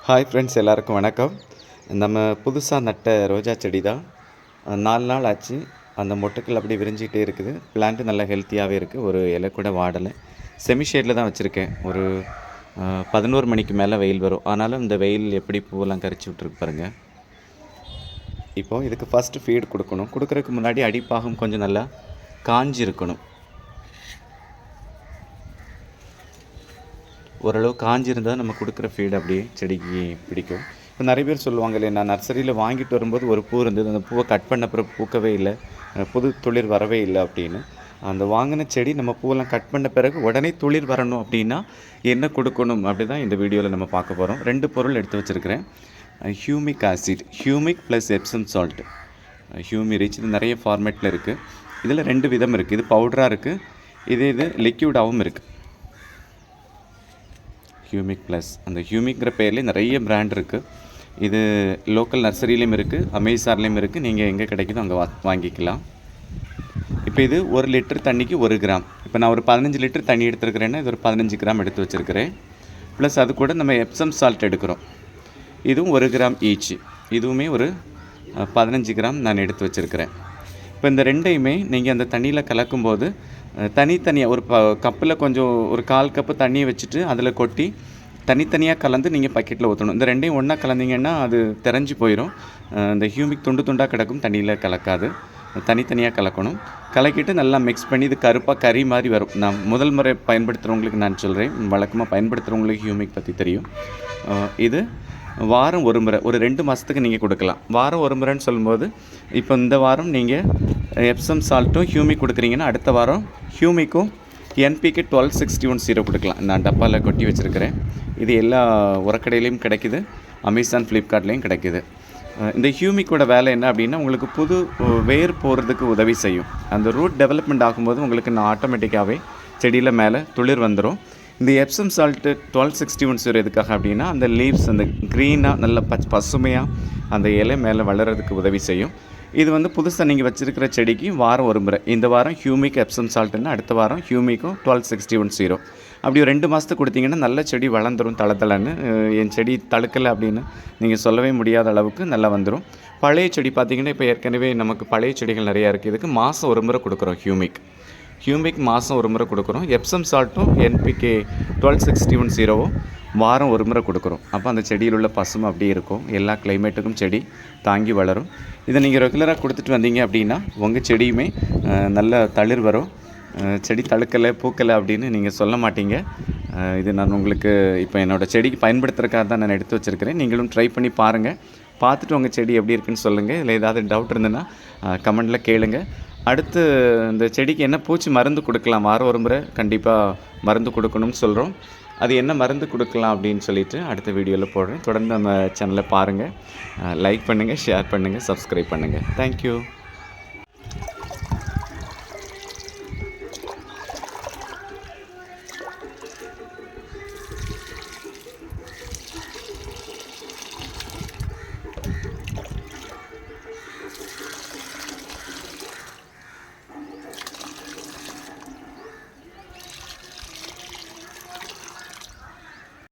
Hi friends, எல்லாருக்கும் வணக்கம். நம்ம புதுசாக நட்ட ரோஜா செடி தான். 4 நாள் ஆச்சு. அந்த மொட்டுக்கள் அப்படி விரிஞ்சிகிட்டே இருக்குது. பிளான்ட்டு நல்லா ஹெல்த்தியாகவே இருக்குது. ஒரு இலை கூட வாடலை. செமி ஷேடில் தான் வச்சுருக்கேன். ஒரு 11 மணிக்கு மேலே வெயில் வரும். ஆனாலும் இந்த வெயில் எப்படி பூவெல்லாம் கரிச்சு விட்ருக்கு பாருங்கள். இப்போது இதுக்கு ஃபஸ்ட்டு ஃபீட் கொடுக்கணும். கொடுக்குறதுக்கு முன்னாடி அடிப்பாகம் கொஞ்சம் நல்லா காஞ்சி இருக்கணும். ஓரளவு காஞ்சிருந்தால் நம்ம கொடுக்குற ஃபீட் அப்படியே செடிக்கு பிடிக்கும். இப்போ நிறைய பேர் சொல்லுவாங்க இல்லையா, நான் நர்சரியில் வாங்கிட்டு வரும்போது ஒரு பூ இருந்தது, அந்த பூவை கட் பண்ண பிறகு பூக்கவே இல்லை, புது துளிர் வரவே இல்லை அப்படின்னு. அந்த வாங்கின செடி நம்ம பூவெல்லாம் கட் பண்ண பிறகு உடனே துளிர் வரணும் அப்படின்னா என்ன கொடுக்கணும் அப்படி தான் இந்த வீடியோவில் நம்ம பார்க்க போகிறோம். 2 பொருள் எடுத்து வச்சுருக்கிறேன். Humic acid, humic plus Epsom salt. ஹியூமி rich இது நிறைய ஃபார்மேட்டில் இருக்குது. இதில் 2 விதம் இருக்குது. இது பவுடராக இருக்குது, இது லிக்யூடாகவும் இருக்குது. ஹியூமிக் ப்ளஸ், அந்த ஹியூமிக்ங்கிற பேர்லேயே நிறைய பிராண்ட் இருக்குது. இது லோக்கல் நர்சரியிலையும் இருக்குது, அமேசான்லேயும் இருக்குது. நீங்கள் எங்கே கிடைக்குதோ அங்கே வாங்கிக்கலாம். இப்போ இது 1 லிட்டர் தண்ணிக்கு 1 கிராம். இப்போ நான் ஒரு 15 லிட்டர் தண்ணி எடுத்துருக்கிறேன்னா இது ஒரு 15 கிராம் எடுத்து வச்சுருக்கிறேன். ப்ளஸ் அது கூட நம்ம எப்சம் சால்ட் எடுக்கிறோம். இதுவும் 1 கிராம் ஈச். இதுவுமே ஒரு 15 கிராம் நான் எடுத்து வச்சுருக்கிறேன். இப்போ இந்த ரெண்டையுமே நீங்கள் அந்த தண்ணியில் கலக்கும்போது தனித்தனியாக ஒரு கப்பில் கொஞ்சம் ஒரு 1/4 கப்பு தண்ணியை வச்சுட்டு அதில் கொட்டி தனித்தனியாக கலந்து நீங்கள் பக்கெட்டில் ஊற்றணும். இந்த ரெண்டையும் ஒன்றா கலந்தீங்கன்னா அது தெரிஞ்சு போயிடும். இந்த ஹியூமிக் துண்டு துண்டாக கிடக்கும், தண்ணியில் கலக்காது. தனித்தனியாக கலக்கணும். கலக்கிட்டு நல்லா மிக்ஸ் பண்ணி இது கருப்பாக கறி மாதிரி வரும். நான் முதல் முறை பயன்படுத்துகிறவங்களுக்கு நான் சொல்கிறேன், வழக்கமாக பயன்படுத்துகிறவங்களுக்கு ஹியூமிக் பற்றி தெரியும். இது வாரம் ஒரு முறை, ஒரு 2 மாதத்துக்கு நீங்கள் கொடுக்கலாம். வாரம் ஒரு முறைன்னு சொல்லும்போது இப்போ இந்த வாரம் நீங்கள் எப்சம் சால்ட்டும் ஹியூமிக் கொடுக்குறீங்கன்னா அடுத்த வாரம் ஹியூமிக்கும் NPK 1261 கொடுக்கலாம். நான் டப்பாவில் கொட்டி வச்சுருக்கிறேன். இது எல்லா உரக்கடையிலையும் கிடைக்கிது, அமேசான், ஃப்ளிப்கார்ட்லேயும் கிடைக்கிது. இந்த ஹியூமிக்கோட வேலை என்ன அப்படின்னா உங்களுக்கு புது வேர் போகிறதுக்கு உதவி செய்யும். அந்த ரூட் டெவலப்மெண்ட் ஆகும்போது உங்களுக்கு ஆட்டோமேட்டிக்காகவே செடியில் மேலே துளிர் வந்துடும். இந்த எப்சம் சால்ட்டு 1261 எதுக்காக அப்படின்னா அந்த லீவ்ஸ் அந்த க்ரீனாக நல்ல பசுமையாக அந்த இலை மேலே வளர்கிறதுக்கு உதவி செய்யும். இது புதுசாக நீங்கள் வச்சுருக்கிற செடிக்கு வாரம் ஒரு முறை, இந்த வாரம் ஹியூமிக் எப்சம் சால்ட்டுன்னா அடுத்த வாரம் ஹியூமிக்கும் 1261 அப்படி ஒரு 2 மாதத்துக்கு கொடுத்தீங்கன்னா நல்ல செடி வளர்ந்துடும். தளன்னு என் செடி தழுக்கலை அப்படின்னு நீங்கள் சொல்லவே முடியாத அளவுக்கு நல்லா வந்துடும். பழைய செடி பார்த்திங்கன்னா இப்போ ஏற்கனவே நமக்கு பழைய செடிகள் நிறையா இருக்குது. இதுக்கு மாதம் ஒரு முறை கொடுக்குறோம். ஹியூமிக் மாதம் ஒரு முறை கொடுக்குறோம். எப்சம் சால்ட்டும் NPK 1261 வாரம் ஒரு முறை கொடுக்குறோம். அப்போ அந்த செடியில் உள்ள பசுமை அப்படியே இருக்கும். எல்லா கிளைமேட்டுக்கும் செடி தாங்கி வளரும். இதை நீங்கள் ரெகுலராக கொடுத்துட்டு வந்தீங்க அப்படின்னா உங்கள் செடியுமே நல்ல தளிர் வரும். செடி தழுக்கலை பூக்கலை அப்படின்னு நீங்கள் சொல்ல மாட்டீங்க. இது நான் உங்களுக்கு இப்போ என்னோடய செடிக்கு பயன்படுத்துறதுக்காக தான் நான் எடுத்து வச்சுருக்கிறேன். நீங்களும் ட்ரை பண்ணி பாருங்கள். பார்த்துட்டு உங்கள் செடி எப்படி இருக்குன்னு சொல்லுங்கள். இதில் ஏதாவது டவுட் இருந்ததுன்னா கமெண்டில் கேளுங்க. அடுத்து இந்த செடிக்கு என்ன பூச்சி மருந்து கொடுக்கலாம், வாரம் ஒரு முறை கண்டிப்பாக மருந்து கொடுக்கணும்னு சொல்கிறோம். அது என்ன மருந்து கொடுக்கலாம் அப்படின்னு சொல்லிவிட்டு அடுத்த வீடியோவில் போடுறேன். தொடர்ந்து நம்ம சேனலை பாருங்கள், லைக் பண்ணுங்கள், ஷேர் பண்ணுங்கள், சப்ஸ்கிரைப் பண்ணுங்கள். தேங்க்யூ.